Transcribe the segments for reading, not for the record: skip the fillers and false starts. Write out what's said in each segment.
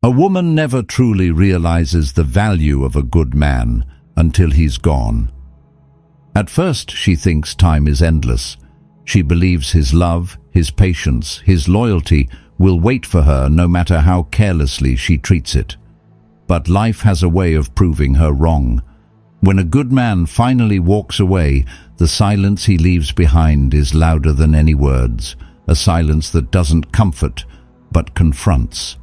A woman never truly realizes the value of a good man until he's gone. At first, she thinks time is endless. She believes his love, his patience, his loyalty will wait for her no matter how carelessly she treats it. But life has a way of proving her wrong. When a good man finally walks away, the silence he leaves behind is louder than any words, a silence that doesn't comfort, but confronts.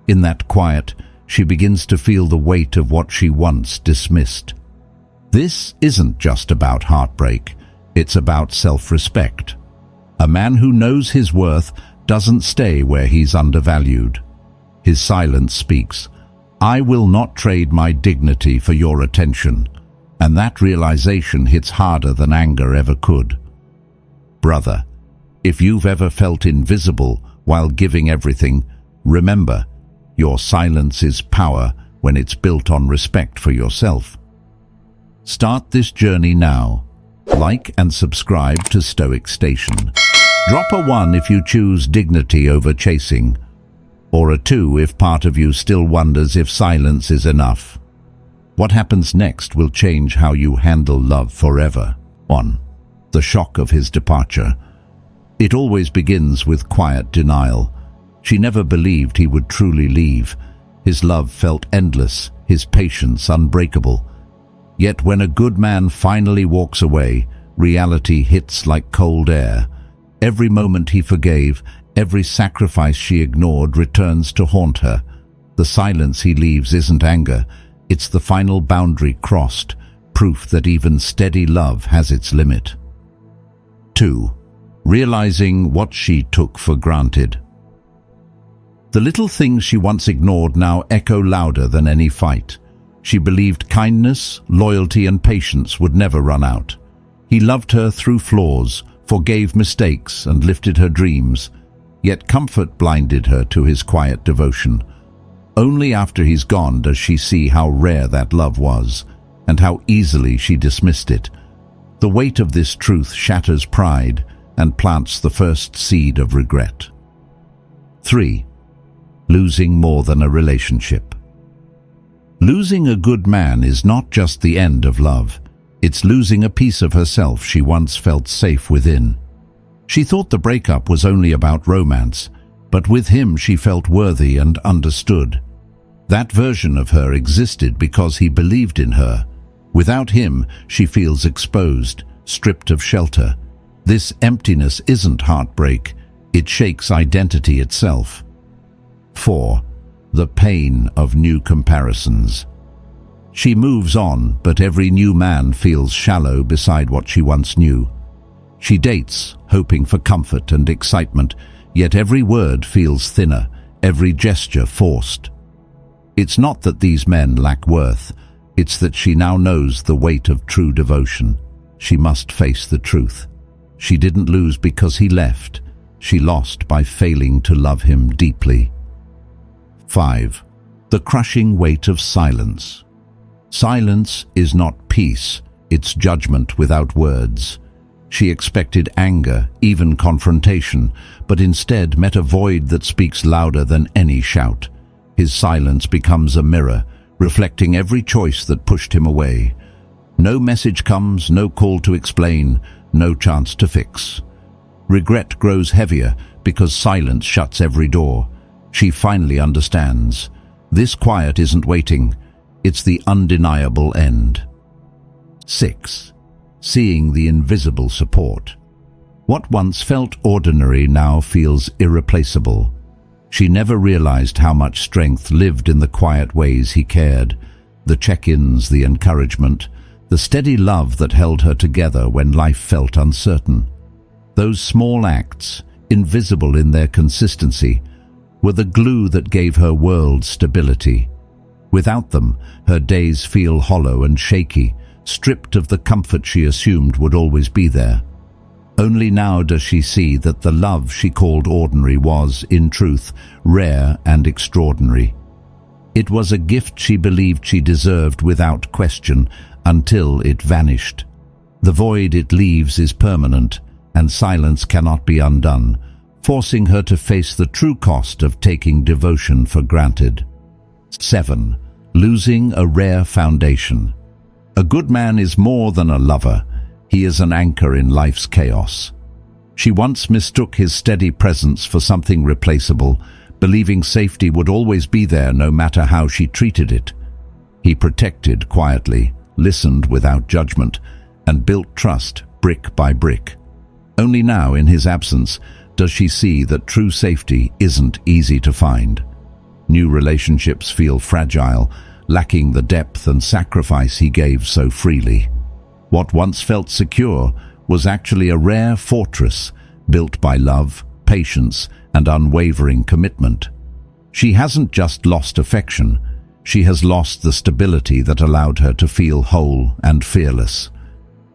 In that quiet, she begins to feel the weight of what she once dismissed. This isn't just about heartbreak, it's about self-respect. A man who knows his worth doesn't stay where he's undervalued. His silence speaks, "I will not trade my dignity for your attention," and that realization hits harder than anger ever could. Brother, if you've ever felt invisible while giving everything, remember, your silence is power when it's built on respect for yourself. Start this journey now. Like and subscribe to Stoic Station. Drop a 1 if you choose dignity over chasing, or a 2 if part of you still wonders if silence is enough. What happens next will change how you handle love forever. 1. The shock of his departure. It always begins with quiet denial. She never believed he would truly leave. His love felt endless, his patience unbreakable. Yet when a good man finally walks away, reality hits like cold air. Every moment he forgave, every sacrifice she ignored returns to haunt her. The silence he leaves isn't anger, it's the final boundary crossed, proof that even steady love has its limit. 2. Realizing what she took for granted. The little things she once ignored now echo louder than any fight. She believed kindness, loyalty, and patience would never run out. He loved her through flaws, forgave mistakes, and lifted her dreams. Yet comfort blinded her to his quiet devotion. Only after he's gone does she see how rare that love was, and how easily she dismissed it. The weight of this truth shatters pride and plants the first seed of regret. 3. Losing more than a relationship. Losing a good man is not just the end of love. It's losing a piece of herself she once felt safe within. She thought the breakup was only about romance, but with him she felt worthy and understood. That version of her existed because he believed in her. Without him, she feels exposed, stripped of shelter. This emptiness isn't heartbreak, it shakes identity itself. 4. The pain of new comparisons. She moves on, but every new man feels shallow beside what she once knew. She dates, hoping for comfort and excitement, yet every word feels thinner, every gesture forced. It's not that these men lack worth, it's that she now knows the weight of true devotion. She must face the truth. She didn't lose because he left. She lost by failing to love him deeply. 5. The crushing weight of silence. Silence is not peace, it's judgment without words. She expected anger, even confrontation, but instead met a void that speaks louder than any shout. His silence becomes a mirror, reflecting every choice that pushed him away. No message comes, no call to explain, no chance to fix. Regret grows heavier because silence shuts every door. She finally understands. This quiet isn't waiting, it's the undeniable end. 6. Seeing the invisible support. What once felt ordinary now feels irreplaceable. She never realized how much strength lived in the quiet ways he cared, the check-ins, the encouragement, the steady love that held her together when life felt uncertain. Those small acts, invisible in their consistency, were the glue that gave her world stability. Without them, her days feel hollow and shaky, stripped of the comfort she assumed would always be there. Only now does she see that the love she called ordinary was, in truth, rare and extraordinary. It was a gift she believed she deserved without question, until it vanished. The void it leaves is permanent, and silence cannot be undone. forcing her to face the true cost of taking devotion for granted. 7. Losing a rare foundation. A good man is more than a lover. He is an anchor in life's chaos. She once mistook his steady presence for something replaceable, believing safety would always be there no matter how she treated it. He protected quietly, listened without judgment, and built trust brick by brick. Only now, in his absence, does she see that true safety isn't easy to find. New relationships feel fragile, lacking the depth and sacrifice he gave so freely. What once felt secure was actually a rare fortress built by love, patience, and unwavering commitment. She hasn't just lost affection, she has lost the stability that allowed her to feel whole and fearless.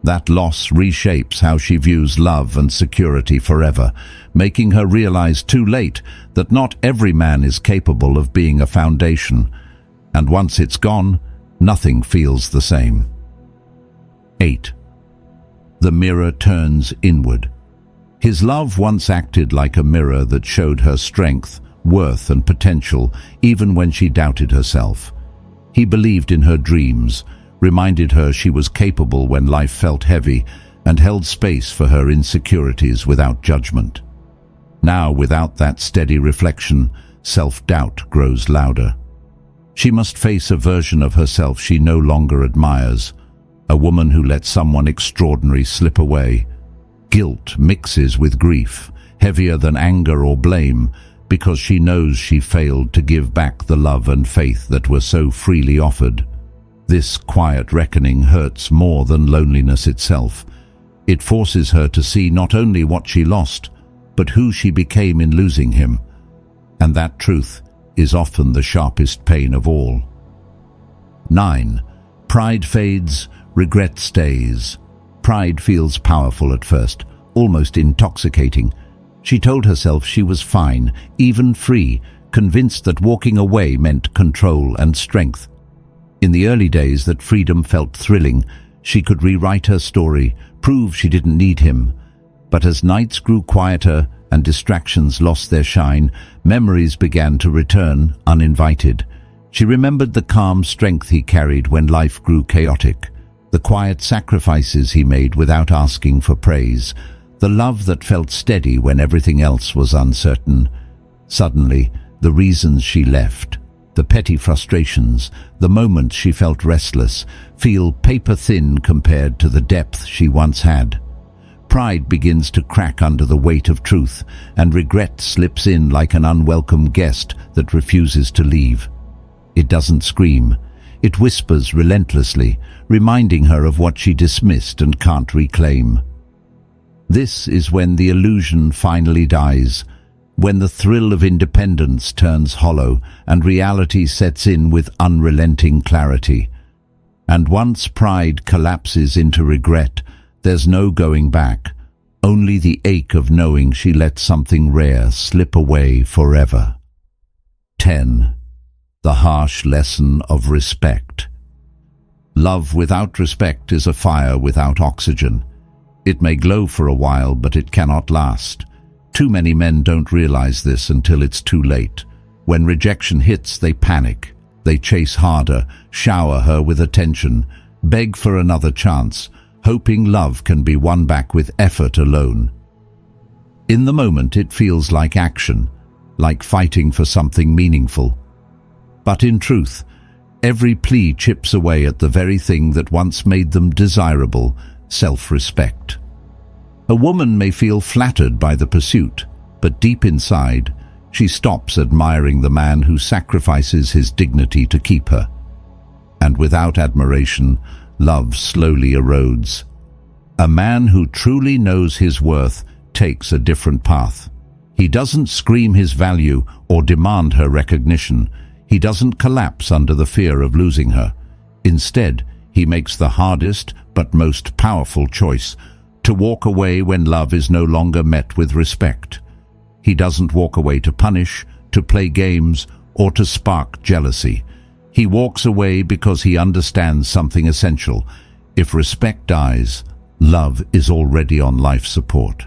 That loss reshapes how she views love and security forever, making her realize too late that not every man is capable of being a foundation, and once it's gone, nothing feels the same. 8. The mirror turns inward. His love once acted like a mirror that showed her strength, worth, and potential, even when she doubted herself. He believed in her dreams, reminded her she was capable when life felt heavy, and held space for her insecurities without judgment. Now, without that steady reflection, self-doubt grows louder. She must face a version of herself she no longer admires, a woman who let someone extraordinary slip away. Guilt mixes with grief, heavier than anger or blame, because she knows she failed to give back the love and faith that were so freely offered. This quiet reckoning hurts more than loneliness itself. It forces her to see not only what she lost, but who she became in losing him. And that truth is often the sharpest pain of all. 9. Pride fades, regret stays. Pride feels powerful at first, almost intoxicating. She told herself she was fine, even free, convinced that walking away meant control and strength. In the early days that freedom felt thrilling, she could rewrite her story, prove she didn't need him. But as nights grew quieter and distractions lost their shine, memories began to return uninvited. She remembered the calm strength he carried when life grew chaotic, the quiet sacrifices he made without asking for praise, the love that felt steady when everything else was uncertain. Suddenly, the reasons she left, the petty frustrations, the moments she felt restless, feel paper-thin compared to the depth she once had. Pride begins to crack under the weight of truth, and regret slips in like an unwelcome guest that refuses to leave. It doesn't scream. It whispers relentlessly, reminding her of what she dismissed and can't reclaim. This is when the illusion finally dies, when the thrill of independence turns hollow and reality sets in with unrelenting clarity. And once pride collapses into regret, there's no going back, only the ache of knowing she let something rare slip away forever. 10. The harsh lesson of respect. Love without respect is a fire without oxygen. It may glow for a while, but it cannot last. Too many men don't realize this until it's too late. When rejection hits, they panic. They chase harder, shower her with attention, beg for another chance, hoping love can be won back with effort alone. In the moment, it feels like action, like fighting for something meaningful. But in truth, every plea chips away at the very thing that once made them desirable: self-respect. A woman may feel flattered by the pursuit, but deep inside, she stops admiring the man who sacrifices his dignity to keep her. And without admiration, love slowly erodes. A man who truly knows his worth takes a different path. He doesn't scream his value or demand her recognition. He doesn't collapse under the fear of losing her. Instead, he makes the hardest but most powerful choice: to walk away when love is no longer met with respect. He doesn't walk away to punish, to play games, or to spark jealousy. He walks away because he understands something essential: if respect dies, love is already on life support.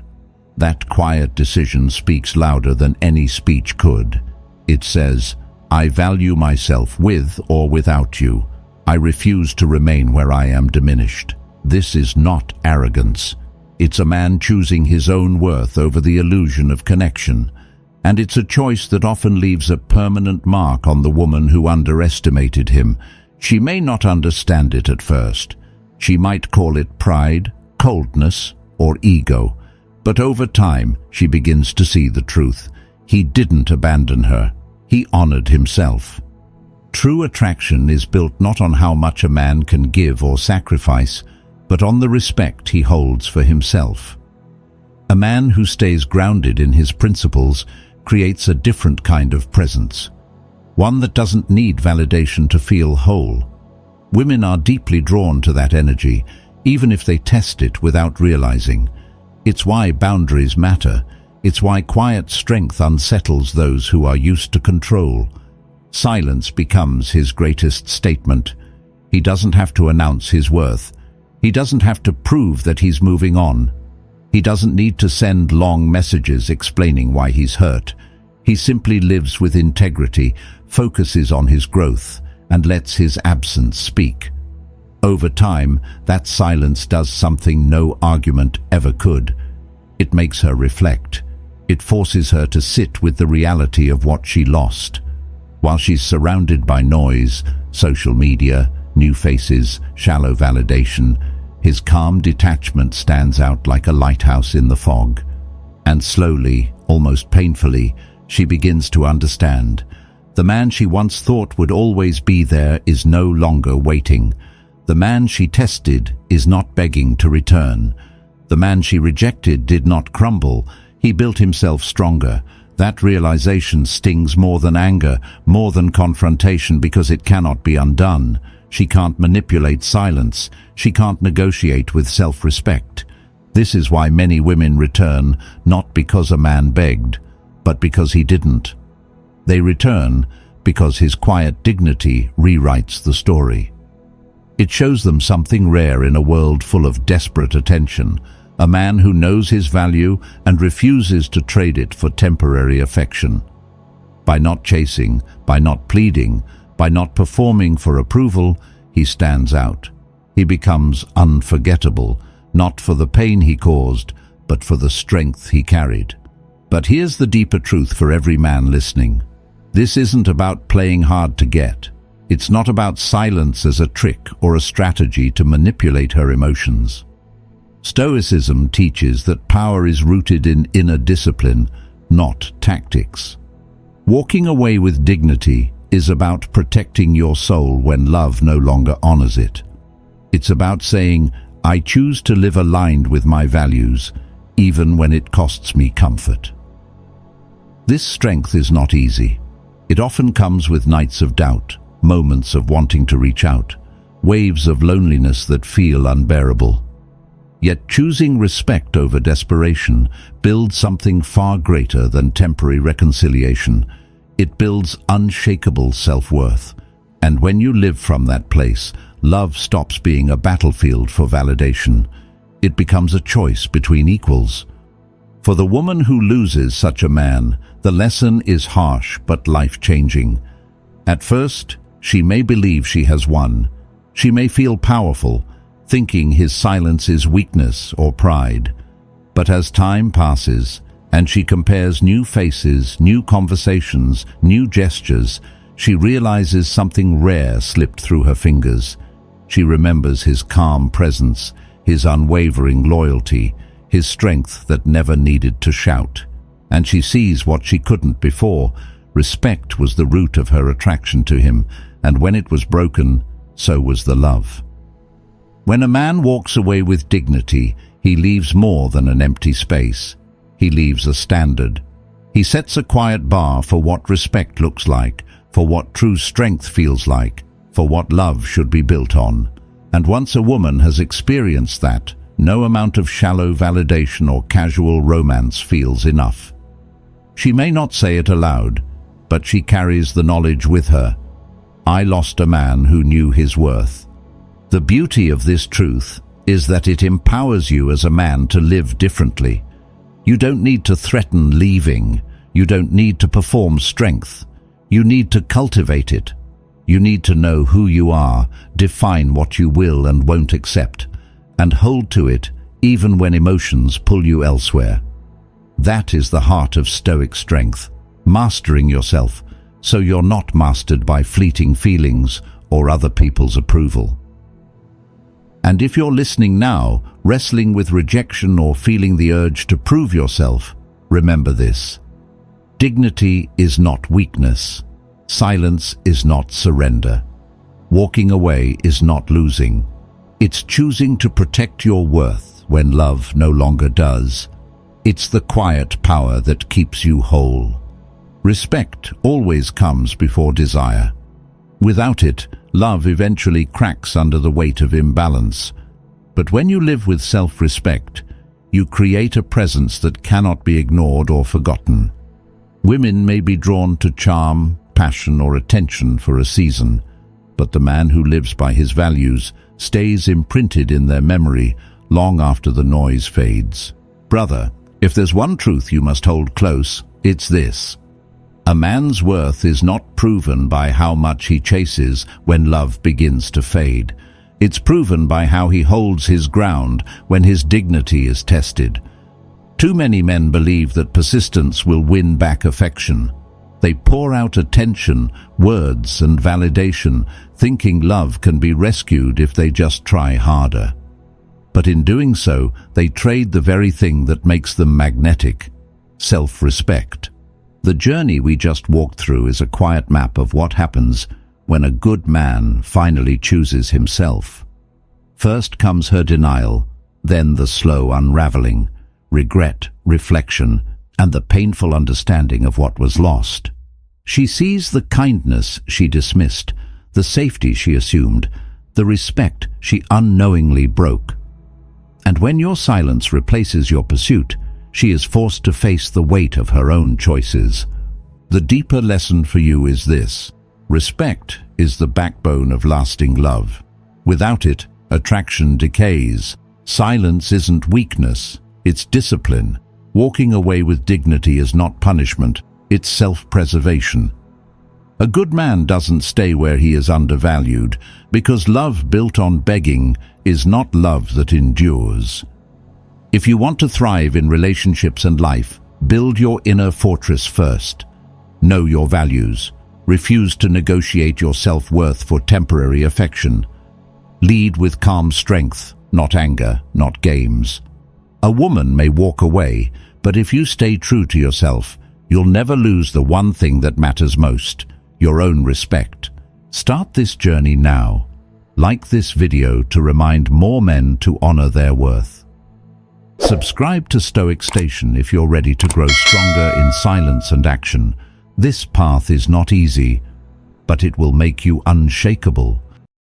That quiet decision speaks louder than any speech could. It says, "I value myself with or without you. I refuse to remain where I am diminished." This is not arrogance. It's a man choosing his own worth over the illusion of connection. And it's a choice that often leaves a permanent mark on the woman who underestimated him. She may not understand it at first. She might call it pride, coldness, or ego. But over time, she begins to see the truth. He didn't abandon her. He honored himself. True attraction is built not on how much a man can give or sacrifice, but on the respect he holds for himself. A man who stays grounded in his principles creates a different kind of presence, one that doesn't need validation to feel whole. Women are deeply drawn to that energy, even if they test it without realizing. It's why boundaries matter. It's why quiet strength unsettles those who are used to control. Silence becomes his greatest statement. He doesn't have to announce his worth. He doesn't have to prove that he's moving on. He doesn't need to send long messages explaining why he's hurt. He simply lives with integrity, focuses on his growth, and lets his absence speak. Over time, that silence does something no argument ever could. It makes her reflect. It forces her to sit with the reality of what she lost. While she's surrounded by noise, social media, new faces, shallow validation, his calm detachment stands out like a lighthouse in the fog. And slowly, almost painfully, she begins to understand. The man she once thought would always be there is no longer waiting. The man she tested is not begging to return. The man she rejected did not crumble. He built himself stronger. That realization stings more than anger, more than confrontation, because it cannot be undone. She can't manipulate silence. She can't negotiate with self-respect. This is why many women return, not because a man begged, but because he didn't. They return because his quiet dignity rewrites the story. It shows them something rare in a world full of desperate attention, a man who knows his value and refuses to trade it for temporary affection. By not chasing, by not pleading, by not performing for approval, he stands out. He becomes unforgettable, not for the pain he caused, but for the strength he carried. But here's the deeper truth for every man listening. This isn't about playing hard to get. It's not about silence as a trick or a strategy to manipulate her emotions. Stoicism teaches that power is rooted in inner discipline, not tactics. Walking away with dignity is about protecting your soul when love no longer honors it. It's about saying, "I choose to live aligned with my values, even when it costs me comfort." This strength is not easy. It often comes with nights of doubt, moments of wanting to reach out, waves of loneliness that feel unbearable. Yet choosing respect over desperation builds something far greater than temporary reconciliation. It builds unshakable self-worth. And when you live from that place, love stops being a battlefield for validation. It becomes a choice between equals. For the woman who loses such a man, the lesson is harsh but life-changing. At first, she may believe she has won. She may feel powerful, thinking his silence is weakness or pride. But as time passes, and she compares new faces, new conversations, new gestures, she realizes something rare slipped through her fingers. She remembers his calm presence, his unwavering loyalty, his strength that never needed to shout. And she sees what she couldn't before. Respect was the root of her attraction to him, and when it was broken, so was the love. When a man walks away with dignity, he leaves more than an empty space. He leaves a standard. He sets a quiet bar for what respect looks like, for what true strength feels like, for what love should be built on. And once a woman has experienced that, no amount of shallow validation or casual romance feels enough. She may not say it aloud, but she carries the knowledge with her. I lost a man who knew his worth. The beauty of this truth is that it empowers you as a man to live differently. You don't need to threaten leaving. You don't need to perform strength. You need to cultivate it. You need to know who you are, define what you will and won't accept, and hold to it even when emotions pull you elsewhere. That is the heart of Stoic strength, mastering yourself so you're not mastered by fleeting feelings or other people's approval. And if you're listening now, wrestling with rejection or feeling the urge to prove yourself, remember this. Dignity is not weakness. Silence is not surrender. Walking away is not losing. It's choosing to protect your worth when love no longer does. It's the quiet power that keeps you whole. Respect always comes before desire. Without it, love eventually cracks under the weight of imbalance. But when you live with self-respect, you create a presence that cannot be ignored or forgotten. Women may be drawn to charm, passion, or attention for a season, but the man who lives by his values stays imprinted in their memory long after the noise fades. Brother, if there's one truth you must hold close, it's this. A man's worth is not proven by how much he chases when love begins to fade. It's proven by how he holds his ground when his dignity is tested. Too many men believe that persistence will win back affection. They pour out attention, words, and validation, thinking love can be rescued if they just try harder. But in doing so, they trade the very thing that makes them magnetic: self-respect. The journey we just walked through is a quiet map of what happens when a good man finally chooses himself. First comes her denial, then the slow unraveling, regret, reflection, and the painful understanding of what was lost. She sees the kindness she dismissed, the safety she assumed, the respect she unknowingly broke. And when your silence replaces your pursuit, she is forced to face the weight of her own choices. The deeper lesson for you is this: respect is the backbone of lasting love. Without it, attraction decays. Silence isn't weakness, it's discipline. Walking away with dignity is not punishment, it's self-preservation. A good man doesn't stay where he is undervalued, because love built on begging is not love that endures. If you want to thrive in relationships and life, build your inner fortress first. Know your values. Refuse to negotiate your self-worth for temporary affection. Lead with calm strength, not anger, not games. A woman may walk away, but if you stay true to yourself, you'll never lose the one thing that matters most: your own respect. Start this journey now. Like this video to remind more men to honor their worth. Subscribe to Stoic Station if you're ready to grow stronger in silence and action. This path is not easy, but it will make you unshakable.